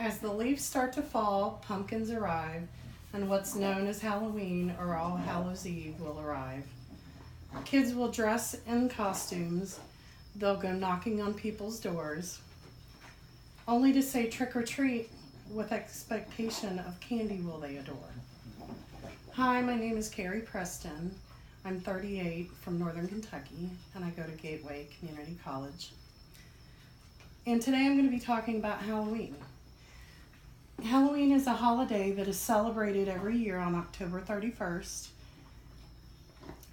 As the leaves start to fall, pumpkins arrive, and what's known as Halloween or All Hallows Eve will arrive. Kids will dress in costumes. They'll go knocking on people's doors, only to say trick or treat with expectation of candy will they adore. Hi, my name is Carrie Preston. I'm 38 from Northern Kentucky, and I go to Gateway Community College. And today I'm going to be talking about Halloween. Halloween is a holiday that is celebrated every year on October 31st,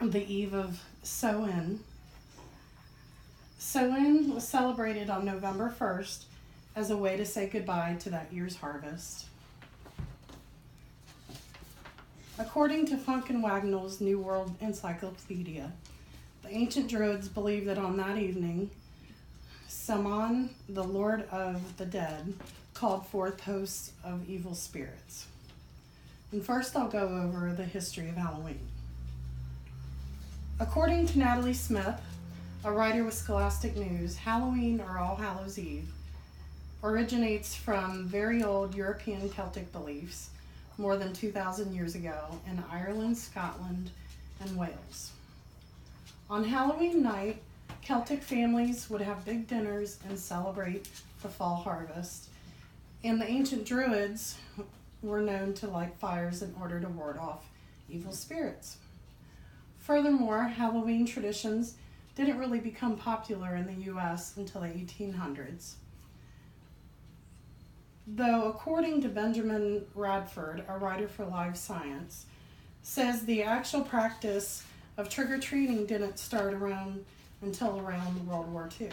the eve of Samhain. Samhain was celebrated on November 1st as a way to say goodbye to that year's harvest. According to Funk and Wagnall's New World Encyclopedia, the ancient Druids believed that on that evening, Samhain, the Lord of the Dead, called forth hosts of evil spirits. And first I'll go over the history of Halloween. According to Natalie Smith, a writer with Scholastic News, Halloween or All Hallows Eve originates from very old European Celtic beliefs more than 2,000 years ago in Ireland, Scotland, and Wales. On Halloween night, Celtic families would have big dinners and celebrate the fall harvest, and the ancient Druids were known to light fires in order to ward off evil spirits. Furthermore, Halloween traditions didn't really become popular in the U.S. until the 1800s. Though, according to Benjamin Radford, a writer for Live Science, says the actual practice of trick-or-treating didn't start until around World War II.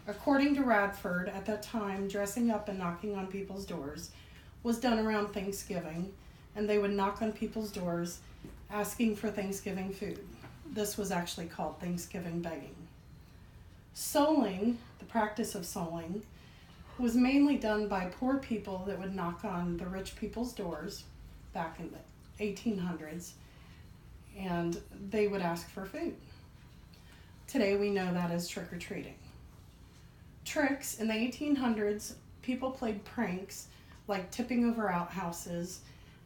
According to Radford, at that time, dressing up and knocking on people's doors was done around Thanksgiving, and they would knock on people's doors asking for Thanksgiving food. This was actually called Thanksgiving begging. Souling, the practice of souling, was mainly done by poor people that would knock on the rich people's doors back in the 1800s, and they would ask for food. Today we know that as trick-or-treating. Tricks, in the 1800s, people played pranks like tipping over outhouses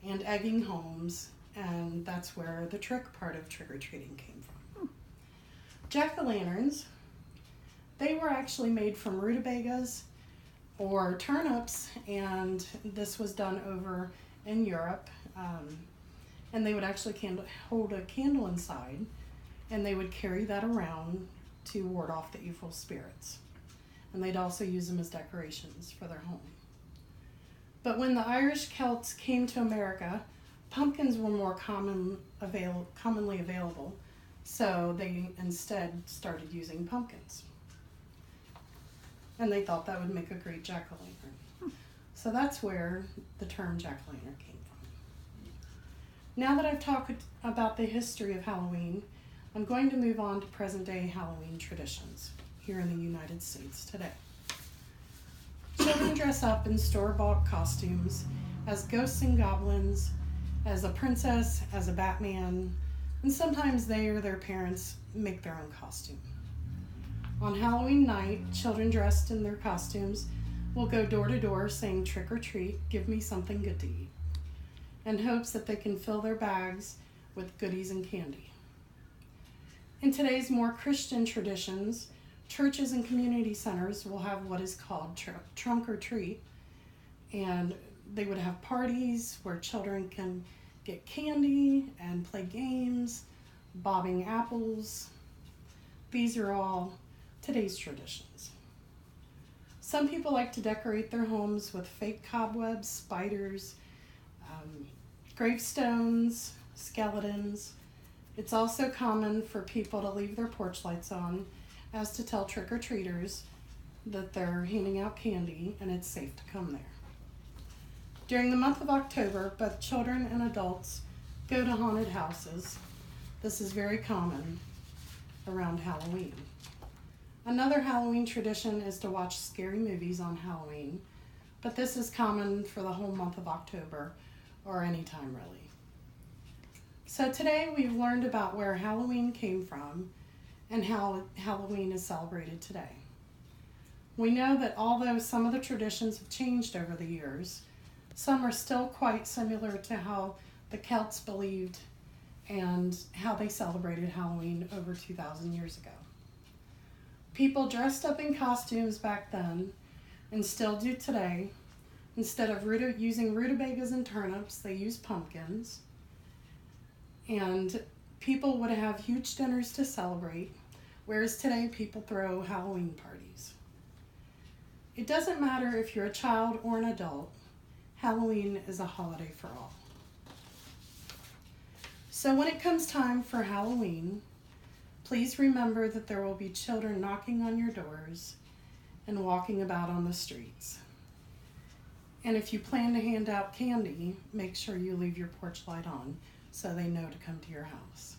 and egging homes, and that's where the trick part of trick-or-treating came from. Jack-o'-lanterns, they were actually made from rutabagas or turnips, and this was done over in Europe, and they would actually hold a candle inside, and they would carry that around to ward off the evil spirits. And they'd also use them as decorations for their home. But when the Irish Celts came to America, pumpkins were more commonly available, so they instead started using pumpkins. And they thought that would make a great jack-o'-lantern. So that's where the term jack-o'-lantern came from. Now that I've talked about the history of Halloween, I'm going to move on to present-day Halloween traditions here in the United States today. Children dress up in store-bought costumes as ghosts and goblins, as a princess, as a Batman, and sometimes they or their parents make their own costume. On Halloween night, children dressed in their costumes will go door to door saying trick or treat, give me something good to eat, in hopes that they can fill their bags with goodies and candy. In today's more Christian traditions, churches and community centers will have what is called trunk or treat, and they would have parties where children can get candy and play games, bobbing apples. These are all today's traditions. Some people like to decorate their homes with fake cobwebs, spiders, gravestones, skeletons. It's also common for people to leave their porch lights on as to tell trick-or-treaters that they're handing out candy and it's safe to come there. During the month of October, both children and adults go to haunted houses. This is very common around Halloween. Another Halloween tradition is to watch scary movies on Halloween, but this is common for the whole month of October or any time really. So today we've learned about where Halloween came from and how Halloween is celebrated today. We know that although some of the traditions have changed over the years, some are still quite similar to how the Celts believed and how they celebrated Halloween over 2,000 years ago. People dressed up in costumes back then, and still do today. Instead of using rutabagas and turnips, they use pumpkins. And people would have huge dinners to celebrate, whereas today people throw Halloween parties. It doesn't matter if you're a child or an adult, Halloween is a holiday for all. So when it comes time for Halloween, please remember that there will be children knocking on your doors and walking about on the streets. And if you plan to hand out candy, make sure you leave your porch light on so they know to come to your house.